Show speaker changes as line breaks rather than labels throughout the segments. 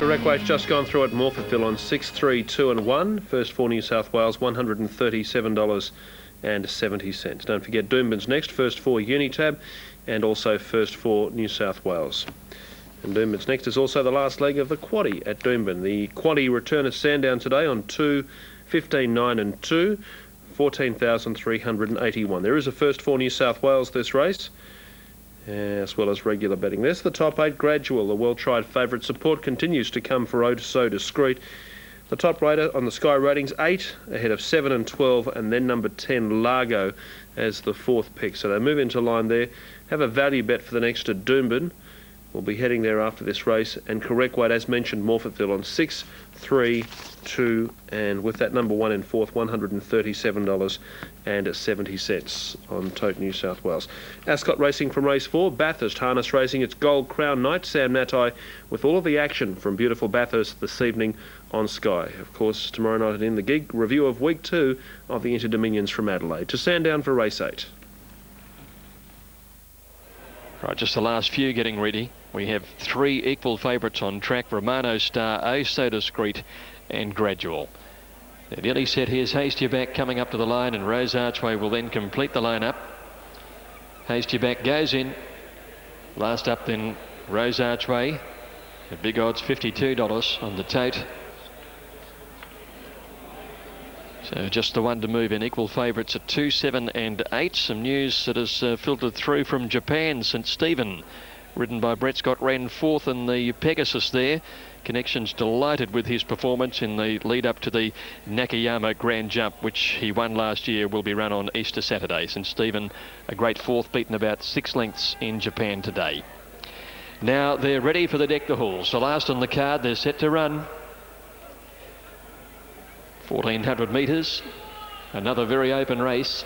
Correct weight's just gone through at Morphettville on 6, 3, 2 and 1. First for New South Wales, $137.70. Don't forget Doomben's next, first for Unitab and also first for New South Wales. And Doomben's next is also the last leg of the quaddie at Doomben. The quaddie return at Sandown today on 2, 15, 9 and 2, 14,381. There is a first for New South Wales this race, as well as regular betting. There's the top 8 Gradual, the well-tried favourite. Support continues to come for Oh So Discreet. The top rater on the Sky Ratings, 8, ahead of 7 and 12, and then number 10, Largo, as the 4th pick. So they move into line there. Have a value bet for the next at Doomben. We'll be heading there after this race. And correct weight, as mentioned, Morphettville on 6, 3, 2, and with that number 1 in 4th, $137.70 on Tote New South Wales. Ascot Racing from race 4, Bathurst Harness Racing, it's Gold Crown Night. Sam Natai with all of the action from beautiful Bathurst this evening on Sky. Of course, tomorrow night in the gig, review of week 2 of the Interdominions from Adelaide. To Sandown for race 8.
Right, just the last few getting ready. We have 3 equal favourites on track: Romano Star, Oh So Discreet and Gradual. They're nearly set. Here's Hasty Back coming up to the line, and Rose Archway will then complete the line-up. Hasty Back goes in. Last up then Rose Archway. The big odds $52 on the Tote. So just the one to move in. Equal favourites at 2, 7 and 8. Some news that has filtered through from Japan. St Stephen, ridden by Brett Scott, ran 4th in the Pegasus there. Connections delighted with his performance in the lead up to the Nakayama Grand Jump, which he won last year, will be run on Easter Saturday. St Stephen, a great 4th, beaten about 6 lengths in Japan today. Now they're ready for the Deck the Halls. The last on the card, they're set to run. 1,400 metres, another very open race.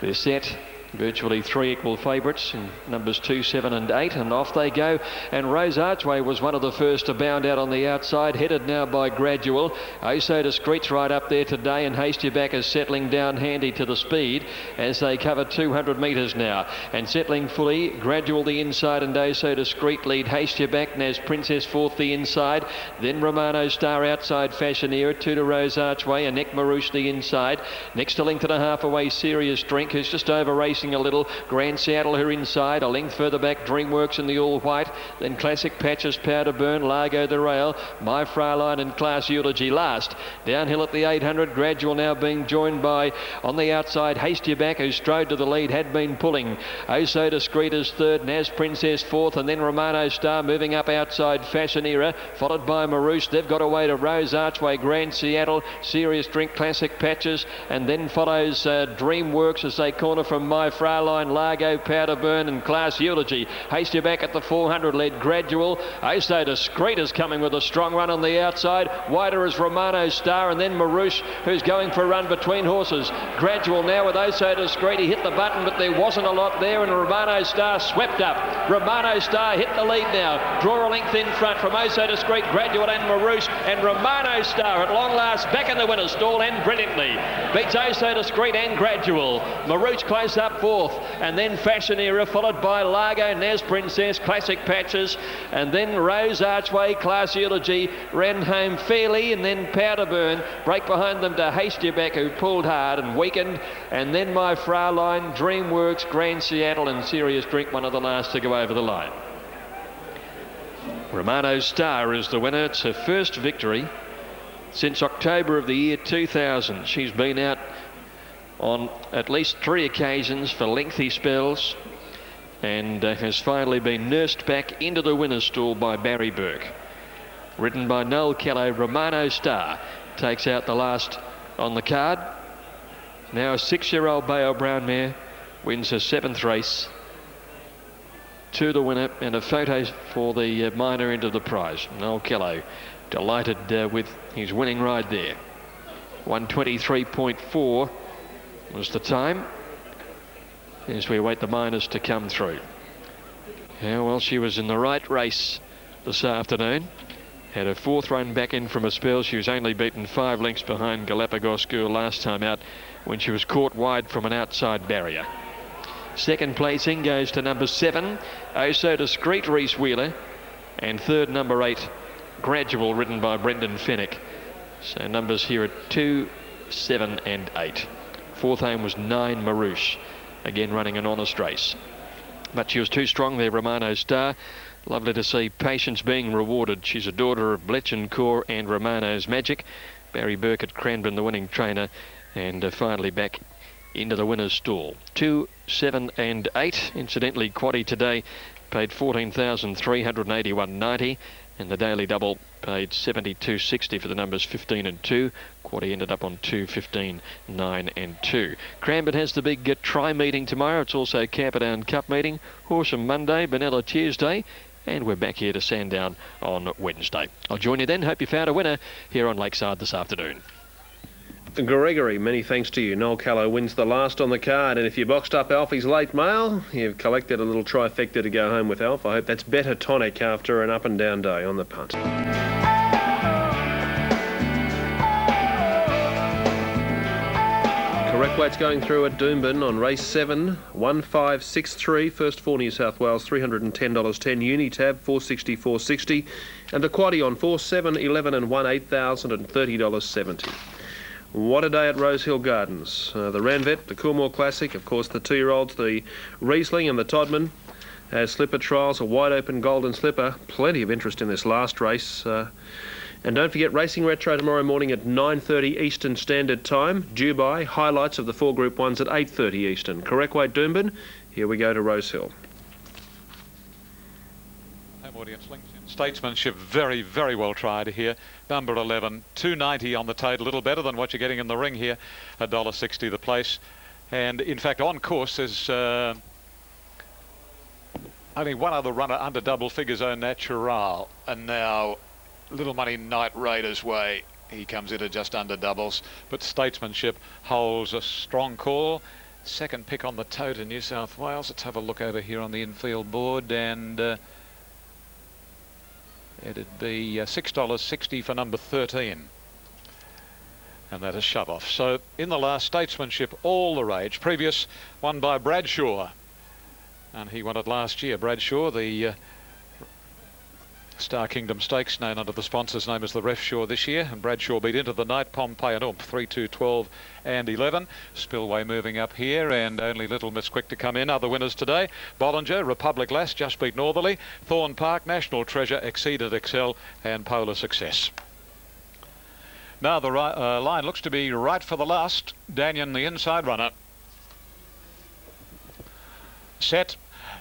They're set. Virtually 3 equal favourites in numbers 2, 7 and 8, and off they go. And Rose Archway was one of the first to bound out on the outside, headed now by Gradual. Oh So Discreet's right up there today, and Hasty Back is settling down handy to the speed as they cover 200 metres now. And settling fully, Gradual the inside, and Oh So Discreet lead Hasty Back. Naz Princess 4th the inside, then Romano Star outside, Fashionera, 2 to Rose Archway, and Neck Marouche the inside. Next to length and a half away, Serious Drink, who's just over racing a little. Grand Seattle her inside, a length further back Dreamworks in the all white, then Classic Patches, Powder Burn, Largo the Rail, My Fraulein and Class Eulogy last. Downhill at the 800, Gradual now being joined by, on the outside, Hasty Back, who strode to the lead, had been pulling. Oh So Discreet is 3rd, Naz Princess 4th, and then Romano Star moving up outside, Fashionera, followed by Marouche. They've got away to Rose Archway, Grand Seattle, Serious Drink, Classic Patches, and then follows Dreamworks as they corner from My Fraulein, Largo, Powder Burn and Class Eulogy. Hasty Back at the 400 led Gradual. Oh So Discreet is coming with a strong run on the outside. Wider is Romano Star, and then Marouche, who's going for a run between horses. Gradual now with Oh So Discreet. He hit the button, but there wasn't a lot there, and Romano Star swept up. Romano Star hit the lead now. Draw a length in front from Oh So Discreet, Gradual and Marouche, and Romano Star at long last back in the winner's stall and brilliantly beats Oh So Discreet and Gradual. Marouche close up 4th, and then Fashionera, followed by Largo, Naz Princess, Classic Patches, and then Rose Archway, Class Eulogy ran home fairly, and then Powder Burn break behind them to Hasty Back, who pulled hard and weakened, and then My Fraulein, Dreamworks, Grand Seattle and Serious Drink, one of the last to go over the line. Romano Star is the winner. It's her first victory since October of the year 2000. She's been out on at least 3 occasions for lengthy spells, and has finally been nursed back into the winner's stall by Barry Burke. Ridden by Noel Kello, Romano Star takes out the last on the card. Now a 6-year-old Bayo Brown mare wins her 7th race. To the winner, and a photo for the minor end of the prize. Noel Kello delighted with his winning ride there. 1:23.4 was the time as we await the minors to come through. Yeah, well, she was in the right race this afternoon. Had her 4th run back in from a spell. She was only beaten 5 lengths behind Galapagos Girl last time out when she was caught wide from an outside barrier. Second placing goes to number 7, Oh So Discreet, Reese Wheeler. And third, number 8, Gradual, ridden by Brendan Fennick. So numbers here at 2, 7 and 8. Fourth home was 9, Marouche, again running an honest race. But she was too strong there, Romano Star. Lovely to see Patience being rewarded. She's a daughter of Bletchencourt and Romano's Magic. Barry Burke at Cranbourne, the winning trainer, and finally back into the winner's stall. 2, 7 and 8. Incidentally, Quaddy today paid $14,381.90, and the daily double paid $72.60 for the numbers 15 and 2. Quaddy ended up on 2, 15, 9 and 2. Cranbourne has the big try meeting tomorrow. It's also Camperdown Cup meeting. Horsham Monday, Benalla Tuesday, and we're back here to Sandown on Wednesday. I'll join you then. Hope you found a winner here on Lakeside this afternoon.
Gregory, many thanks to you. Noel Callow wins the last on the card, and if you boxed up Alfie's late mail, you've collected a little trifecta to go home with, Alf. I hope that's better tonic after an up and down day on the punt. Correct weights going through at Doomben on race 7, 1563, first 4 New South Wales, $310.10, Unitab 464.60, and the Quaddy on 4, 7, 11 and 1, $8,030.70. What a day at Rosehill Gardens. The Ranvet, the Coolmore Classic, of course the 2-year-olds, the Riesling and the Todman. Slipper trials, a wide open golden slipper. Plenty of interest in this last race. And don't forget Racing Retro tomorrow morning at 9:30 Eastern Standard Time. Dubai, highlights of the 4 Group 1s at 8:30 Eastern. Correct weight Doomben. Here we go to Rosehill.
Home audience links in statesmanship, very, very well tried here. Number 11, $2.90 on the tote, a little better than what you're getting in the ring here. $1.60 the place. And in fact, on course, there's only one other runner under double figures, Au Natural. And now Little Money Night Raiders way. He comes in at just under doubles, but statesmanship holds a strong call. Second pick on the tote in New South Wales. Let's have a look over here on the infield board, and it'd be $6.60 for number 13. And that is shove off. So in the last, statesmanship all the rage. Previous won by Bradshaw, and he won it last year. Bradshaw, the Star Kingdom Stakes, known under the sponsor's name as the Ref Shaw this year, and Bradshaw beat into the night Pompey and Ump 3, 2, 12 and 11. Spillway moving up here, and only Little Miss Quick to come in. Other winners today: Bollinger, Republic Lass just beat Northerly, Thorn Park, National Treasure, Exceeded Excel and Polar Success. Now the line looks to be right for the last. Danyon, the inside runner. Set.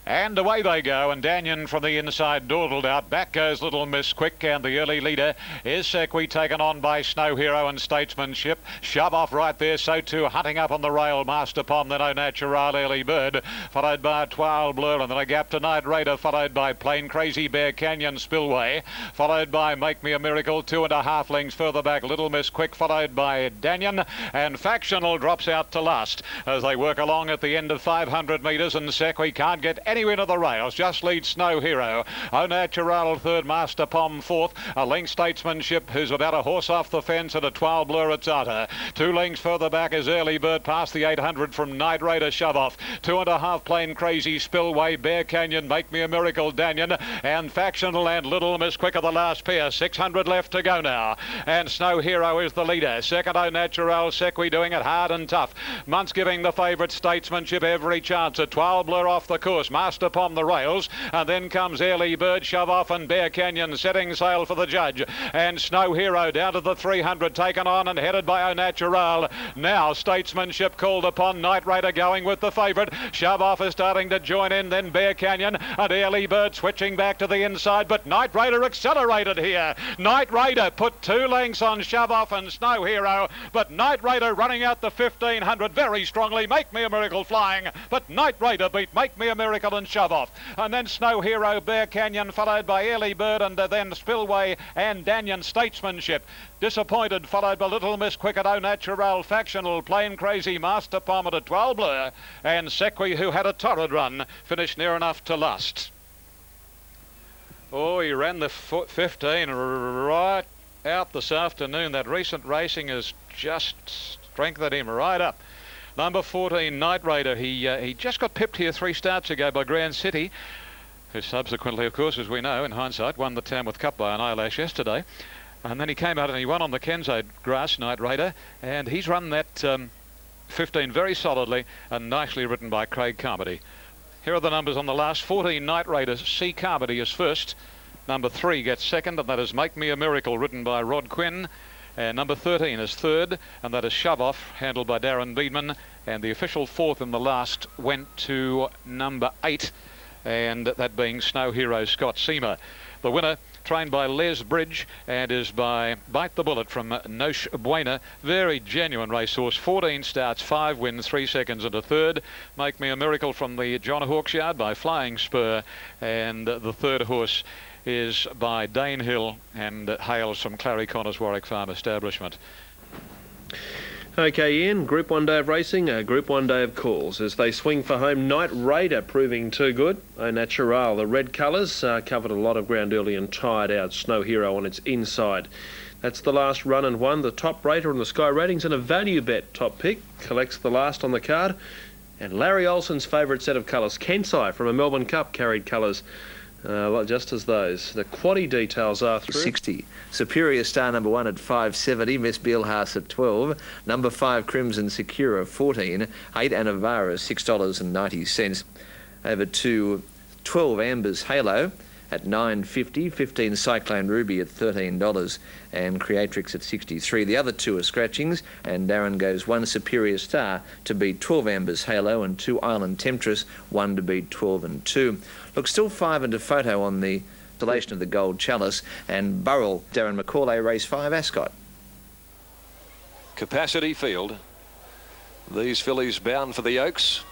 And away they go, and Danyon from the inside dawdled out. Back goes Little Miss Quick, and the early leader is Sequi, taken on by Snow Hero and Statesmanship. Shove off right there, so too hunting up on the rail, Master Pom, then Au Natural, Early Bird, followed by Toile Bleu, and then a gap to Night Raider, followed by Plain Crazy, Bear Canyon, Spillway, followed by Make Me a Miracle, 2.5 lengths further back, Little Miss Quick, followed by Danyon, and Factional drops out to last as they work along at the end of 500 metres, and Sequi can't get any into the rails, just leads Snow Hero. Au Natural third, Master Pom fourth, a length Statesmanship, who's about a horse off the fence, and a Toile Bleu at Zata. 2 lengths further back is Early Bird past the 800 from Night Raider, Shove Off. 2.5 Plain Crazy, Spillway, Bear Canyon, Make Me a Miracle, Danyon, and Factional and Little Miss Quick are the last pair. 600 left to go now, and Snow Hero is the leader. Second, Au Natural, Sequi doing it hard and tough. Muntz giving the favourite Statesmanship every chance. A Toile Bleu off the course, Master Pom the rails, and then comes Early Bird, Shove Off, and Bear Canyon setting sail for the judge, and Snow Hero down to the 300, taken on and headed by Au Natural. Now Statesmanship called upon. Night Raider going with the favourite. Shove Off is starting to join in, then Bear Canyon, and Early Bird switching back to the inside, but Night Raider accelerated here. Night Raider put 2 lengths on Shove Off and Snow Hero, but Night Raider running out the 1500 very strongly. Make Me a Miracle flying, but Night Raider beat Make Me a Miracle and Shove Off, and then Snow Hero, Bear Canyon, followed by Early Bird, and then Spillway and Danyon. Statesmanship disappointed, followed by Little Miss Quick at Au Natural, Factional, Plain Crazy, Master Pom at a Toile Bleu, and Sequi, who had a torrid run, finished near enough to last. Oh, he ran the 15 right out this afternoon. That recent racing has just strengthened him right up. Number 14, Night Raider, he just got pipped here 3 starts ago by Grand City. who subsequently, of course, as we know, in hindsight, won the Tamworth Cup by an eyelash yesterday. And then he came out and he won on the Kenzo grass, Night Raider, and he's run that 15 very solidly and nicely ridden by Craig Carmody. Here are the numbers on the last 14 Night Raiders. C. Carmody is first. Number 3 gets second, and that is Make Me a Miracle, ridden by Rod Quinn. And number 13 is third, and that is Shove Off, handled by Darren Beedman. And the official fourth in the last went to number 8, and that being Snow Hero Scott Seamer. The winner, trained by Les Bridge, and is by Bite the Bullet from Nosh Buena. Very genuine racehorse. 14 starts, 5 wins, 3 seconds and a third. Make Me a Miracle from the John Hawksyard by Flying Spur, and the third horse is by Dane Hill and hails from Clary Connors Warwick Farm Establishment.
Okay, Ian, Group 1 day of racing, Group 1 day of calls. As they swing for home, Night Raider proving too good. Au Natural, the red colours, covered a lot of ground early and tired out Snow Hero on its inside. That's the last run and one. The top rater on the Sky Ratings and a value bet top pick collects the last on the card. And Larry Olsen's favourite set of colours, Kensai from a Melbourne Cup, carried colours just as those. The quaddie details are through.
60. Superior Star number 1 at 570. Miss Beelhaas at 12. Number 5 Crimson Secura 14. 8 Anavara $6.90. Over to 12 Amber's Halo at $9.50. 15 Cyclone Ruby at $13. And Creatrix at 63. The other two are scratchings, and Darren goes 1 Superior Star to beat 12 Amber's Halo and 2 Island Temptress, 1 to beat 12 and 2. Look, still 5 into photo on the installation of the Gold Chalice, and Burrell, Darren Macaulay, race 5 Ascot.
Capacity Field. These fillies bound for the Oaks,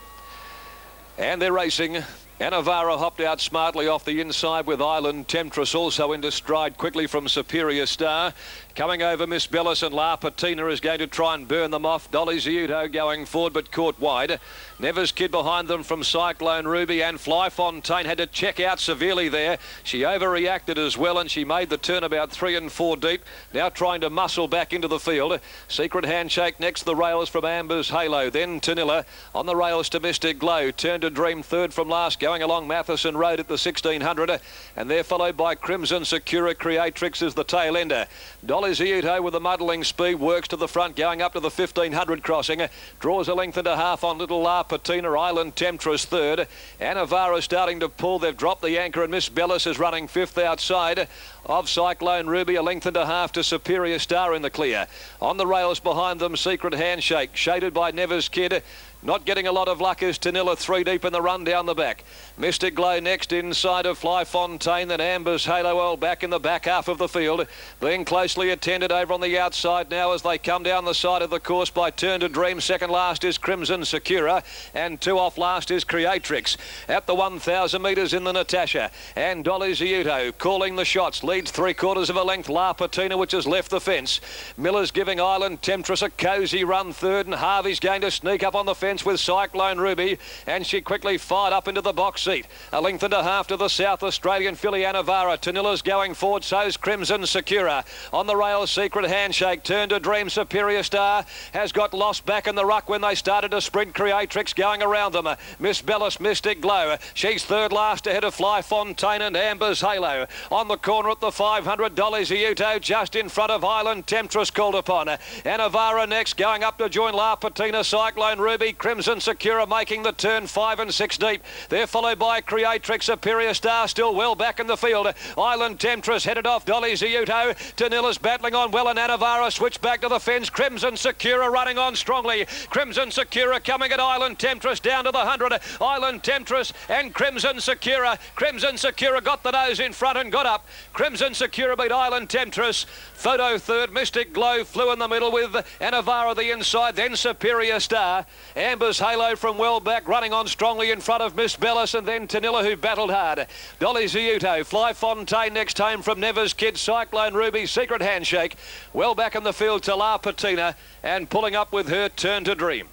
and they're racing. Anavara hopped out smartly off the inside with Island Temptress also into stride quickly from Superior Star. Coming over Miss Bellis, and La Patina is going to try and burn them off. Dolly Ziuto going forward but caught wide. Nevers Kid behind them from Cyclone Ruby, and Fly Fontaine had to check out severely there. She overreacted as well, and she made the turn about 3 and 4 deep. Now trying to muscle back into the field. Secret Handshake next to the rails from Amber's Halo. Then Tanilla on the rails to Mystic Glow. Turn to Dream third from last, going along Matheson Road at the 1600, and they're followed by Crimson Secura. Creatrix is the tail ender. Dolly Ziuto with a muddling speed works to the front, going up to the 1500 crossing. Draws a length and a half on Little La Patina. Island Temptress third. Anavara starting to pull. They've dropped the anchor, and Miss Bellis is running 5th outside of Cyclone Ruby. A length and a half to Superior Star in the clear. On the rails behind them, Secret Handshake, shaded by Nevers Kid. Not getting a lot of luck is Tanilla 3 deep in the run down the back. Mystic Glow next inside of Fly Fontaine, then Amber's Halo well back in the back half of the field. Being closely attended over on the outside now as they come down the side of the course by Turn to Dream. Second last is Crimson Secura, and 2 off last is Creatrix. At the 1,000 metres in the Natasha, and Dolly Ziuto calling the shots. Leads 3/4 of a length La Patina, which has left the fence. Miller's giving Island Temptress a cosy run third, and Harvey's going to sneak up on the fence with Cyclone Ruby, and she quickly fired up into the box seat. A length and a half to the South Australian filly Anavara. Tanilla's going forward, so's Crimson Secura. On the rails, Secret Handshake. Turn to Dream. Superior Star has got lost back in the ruck when they started to sprint. Creatrix going around them. Miss Bellis, Mystic Glow. She's third last ahead of Fly Fontaine and Amber's Halo. On the corner at the 500, Dolly Ziuto just in front of Island Temptress called upon. Anavara next, going up to join La Patina. Cyclone Ruby, Crimson Secura making the turn 5 and 6 deep. They're followed by Creatrix. Superior Star still well back in the field. Island Temptress headed off Dolly Ziuto. Tanilla's battling on well, and Anavara switched back to the fence. Crimson Secura running on strongly. Crimson Secura coming at Island Temptress down to the 100. Island Temptress and Crimson Secura. Crimson Secura got the nose in front and got up. Crimson Secura beat Island Temptress. Photo third. Mystic Glow flew in the middle with Anavara the inside. Then Superior Star. Amber's Halo from well back, running on strongly in front of Miss Bellis, and then Tanilla, who battled hard. Dolly Ziuto, Fly Fontaine next home from Nevers Kid. Cyclone Ruby, Secret Handshake. Well back in the field to La Patina, and pulling up with her Turn to Dream.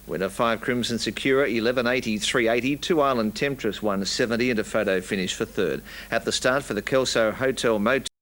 Winner 5 Crimson Secura, 11.80, 3.80. 2 Island Temptress, 1.70, and a photo finish for third. At the start for the Kelso Hotel Motel.